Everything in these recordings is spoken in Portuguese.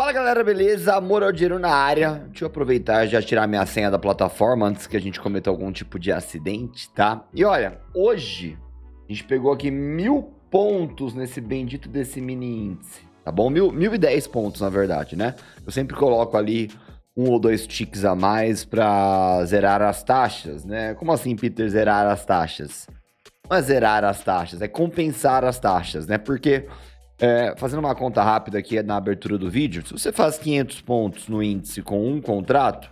Fala galera, beleza? Amor ao dinheiro na área. Deixa eu aproveitar e já tirar minha senha da plataforma antes que a gente cometa algum tipo de acidente, tá? E olha, hoje a gente pegou aqui 1000 pontos nesse bendito desse mini índice, tá bom? 1010 pontos, na verdade, né? Eu sempre coloco ali 1 ou 2 ticks a mais pra zerar as taxas, né? Como assim, Peter, zerar as taxas? Não é zerar as taxas, é compensar as taxas, né? Porque... fazendo uma conta rápida aqui na abertura do vídeo, se você faz 500 pontos no índice com um contrato,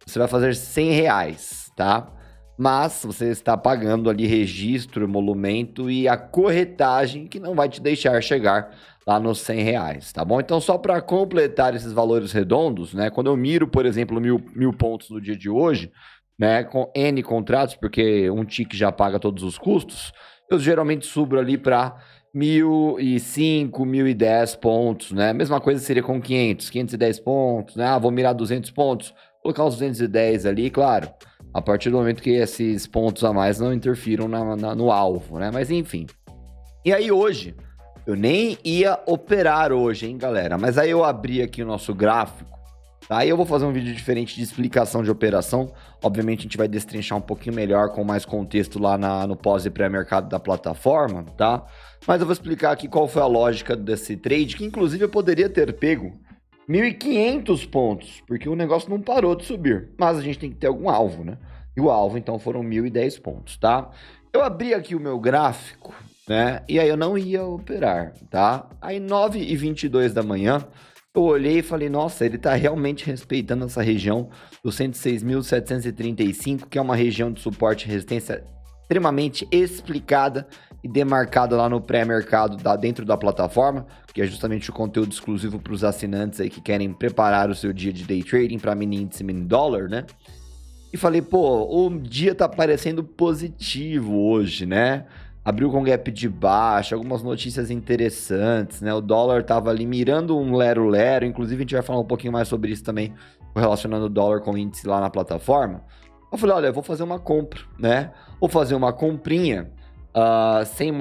você vai fazer R$100, tá? Mas você está pagando ali registro, emolumento e a corretagem que não vai te deixar chegar lá nos R$100, tá bom? Então, só para completar esses valores redondos, né? Quando eu miro, por exemplo, mil pontos no dia de hoje, né? Com N contratos, porque um tique já paga todos os custos, eu geralmente subo ali para 1005, 1010 pontos, né? Mesma coisa seria com 510 pontos, né? Vou mirar 200 pontos, colocar uns 210 ali, claro, a partir do momento que esses pontos a mais não interfiram no alvo, né? Mas enfim. E aí hoje, eu nem ia operar hoje, hein, galera? Mas aí eu abri aqui o nosso gráfico, tá? Aí eu vou fazer um vídeo diferente de explicação de operação. Obviamente a gente vai destrinchar um pouquinho melhor, com mais contexto lá no pós e pré-mercado da plataforma, tá? Mas eu vou explicar aqui qual foi a lógica desse trade, que inclusive eu poderia ter pego 1.500 pontos, porque o negócio não parou de subir. Mas a gente tem que ter algum alvo, né? E o alvo, então, foram 1.010 pontos, tá? Eu abri aqui o meu gráfico, né? E aí eu não ia operar, tá? Aí 9h22 da manhã, eu olhei e falei, nossa, ele tá realmente respeitando essa região do 106.735, que é uma região de suporte e resistência extremamente explicada e demarcada lá no pré-mercado dentro da plataforma, que é justamente o conteúdo exclusivo para os assinantes aí que querem preparar o seu dia de day trading para mini índice, mini dólar, né? E falei, pô, o dia tá parecendo positivo hoje, né? Abriu com gap de baixa, algumas notícias interessantes, né? O dólar tava ali mirando um lero-lero, inclusive a gente vai falar um pouquinho mais sobre isso também, relacionando o dólar com o índice lá na plataforma. Eu falei, olha, eu vou fazer uma compra, né? Vou fazer uma comprinha sem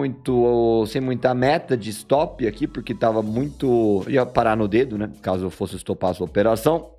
muita meta de stop aqui, porque tava muito... ia parar no dedo, né? Caso eu fosse estopar a sua operação.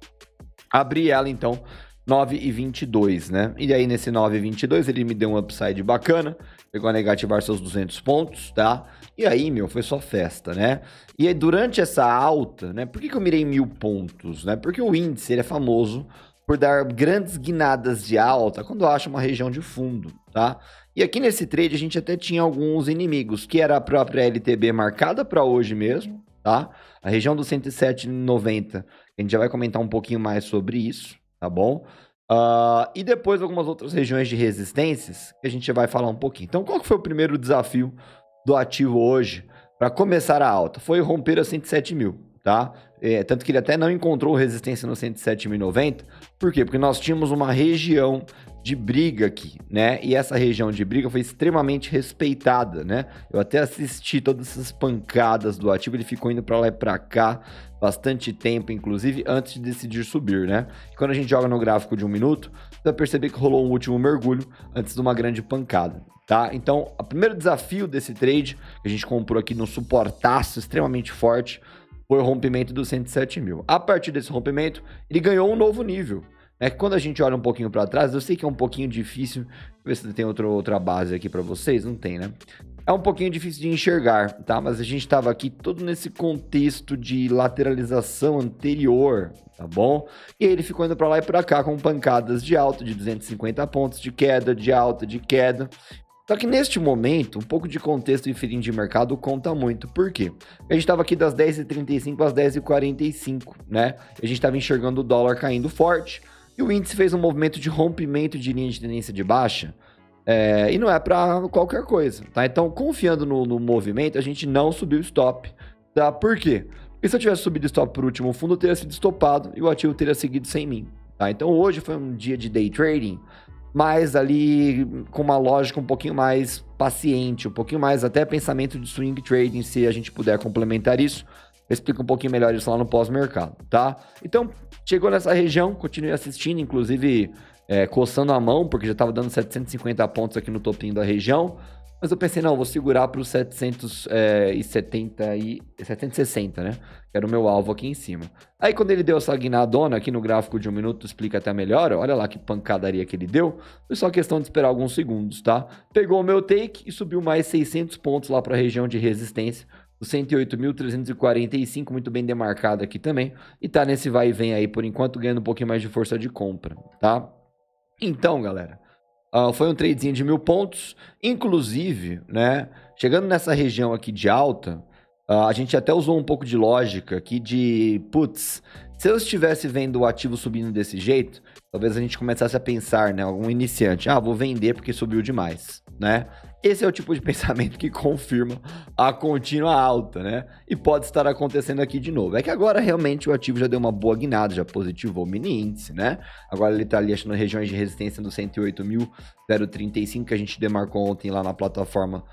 Abri ela, então, 9h22, né? E aí, nesse 9h22, ele me deu um upside bacana, pegou a negativar seus 200 pontos, tá? E aí, meu, foi só festa, né? E aí, durante essa alta, né? Por que eu mirei 1000 pontos, né? Porque o índice, ele é famoso por dar grandes guinadas de alta quando acha uma região de fundo, tá? E aqui nesse trade a gente até tinha alguns inimigos, que era a própria LTB marcada para hoje mesmo, tá? A região dos 107,90, a gente já vai comentar um pouquinho mais sobre isso, tá bom? E depois algumas outras regiões de resistências que a gente vai falar um pouquinho. Então, qual que foi o primeiro desafio do ativo hoje para começar a alta? Foi romper a 107 mil, tá? Tanto que ele até não encontrou resistência no 107.090. Por quê? Porque nós tínhamos uma região de briga aqui, né? E essa região de briga foi extremamente respeitada, né? Eu até assisti todas essas pancadas do ativo, ele ficou indo para lá e para cá bastante tempo, inclusive, antes de decidir subir, né? E quando a gente joga no gráfico de 1 minuto, você vai perceber que rolou um último mergulho antes de uma grande pancada, tá? Então, o primeiro desafio desse trade, que a gente comprou aqui no suportaço extremamente forte, foi o rompimento dos 107 mil. A partir desse rompimento, ele ganhou um novo nível. Quando a gente olha um pouquinho para trás, eu sei que é um pouquinho difícil. Deixa eu ver se tem outra base aqui para vocês. Não tem, né? É um pouquinho difícil de enxergar, tá? Mas a gente estava aqui todo nesse contexto de lateralização anterior, tá bom? E aí ele ficou indo para lá e para cá com pancadas de alta de 250 pontos, de queda, de alta, de queda. Só que neste momento, um pouco de contexto e feeling de mercado conta muito. Por quê? A gente estava aqui das 10h35 às 10h45, né? A gente estava enxergando o dólar caindo forte e o índice fez um movimento de rompimento de linha de tendência de baixa e não é para qualquer coisa, tá? Então, confiando no movimento, a gente não subiu o stop, tá? Por quê? Porque se eu tivesse subido o stop por último, o fundo teria sido estopado e o ativo teria seguido sem mim, tá? Então, hoje foi um dia de day trading, mas ali com uma lógica um pouquinho mais paciente, um pouquinho mais até pensamento de swing trading, se a gente puder complementar isso. Eu explico um pouquinho melhor isso lá no pós-mercado, tá? Então, chegou nessa região, continue assistindo, inclusive coçando a mão, porque já estava dando 750 pontos aqui no topinho da região. Mas eu pensei, não, vou segurar para os 760, né? Que era o meu alvo aqui em cima. Aí quando ele deu essa guinadona aqui no gráfico de 1 minuto, explica até melhor, olha lá que pancadaria que ele deu. Foi só questão de esperar alguns segundos, tá? Pegou o meu take e subiu mais 600 pontos lá para a região de resistência. O 108.345, muito bem demarcado aqui também. E tá nesse vai e vem aí, por enquanto, ganhando um pouquinho mais de força de compra, tá? Então, galera, foi um tradezinho de 1.000 pontos. Inclusive, né, chegando nessa região aqui de alta, a gente até usou um pouco de lógica aqui de, putz, se eu estivesse vendo o ativo subindo desse jeito, talvez a gente começasse a pensar, né, algum iniciante, vou vender porque subiu demais, né? Esse é o tipo de pensamento que confirma a contínua alta, né? E pode estar acontecendo aqui de novo. É que agora realmente o ativo já deu uma boa guinada, já positivou o mini índice, né? Agora ele tá ali achando regiões de resistência no 108.035 que a gente demarcou ontem lá na plataforma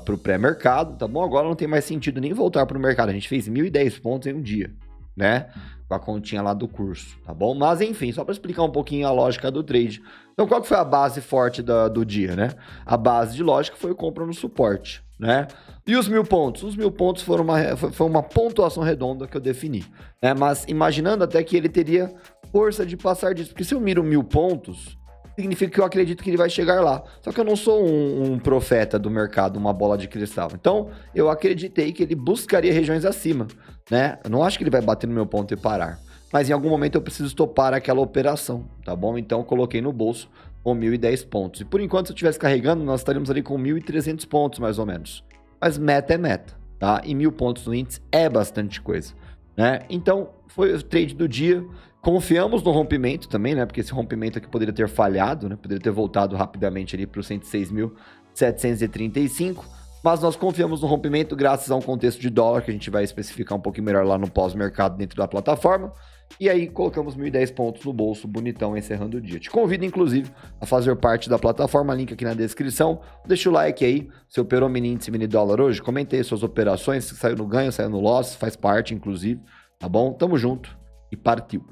pro pré-mercado, tá bom? Agora não tem mais sentido nem voltar pro mercado. A gente fez 1.010 pontos em um dia, né? Com a continha lá do curso, tá bom? Mas enfim, só para explicar um pouquinho a lógica do trade. Então, qual que foi a base forte do dia, né? A base de lógica foi compra no suporte, né? E os 1.000 pontos? Os 1.000 pontos foi uma pontuação redonda que eu defini, né? Mas imaginando até que ele teria força de passar disso, porque se eu miro 1.000 pontos, significa que eu acredito que ele vai chegar lá. Só que eu não sou um profeta do mercado, uma bola de cristal. Então, eu acreditei que ele buscaria regiões acima, né? Eu não acho que ele vai bater no meu ponto e parar. Mas em algum momento eu preciso estopar aquela operação, tá bom? Então, eu coloquei no bolso com 1.010 pontos. E por enquanto, se eu estivesse carregando, nós estaríamos ali com 1.300 pontos, mais ou menos. Mas meta é meta, tá? E 1.000 pontos no índice é bastante coisa, né? Então, foi o trade do dia. Confiamos no rompimento também, né? Porque esse rompimento aqui poderia ter falhado, né? Poderia ter voltado rapidamente ali para os 106.735. Mas nós confiamos no rompimento graças a um contexto de dólar que a gente vai especificar um pouquinho melhor lá no pós-mercado dentro da plataforma. E aí colocamos 1.010 pontos no bolso, bonitão, encerrando o dia. Te convido, inclusive, a fazer parte da plataforma, link aqui na descrição. Deixa o like aí, você operou mini índice, mini dólar hoje? Comente aí suas operações, se saiu no ganho, saiu no loss, faz parte, inclusive, tá bom? Tamo junto e partiu.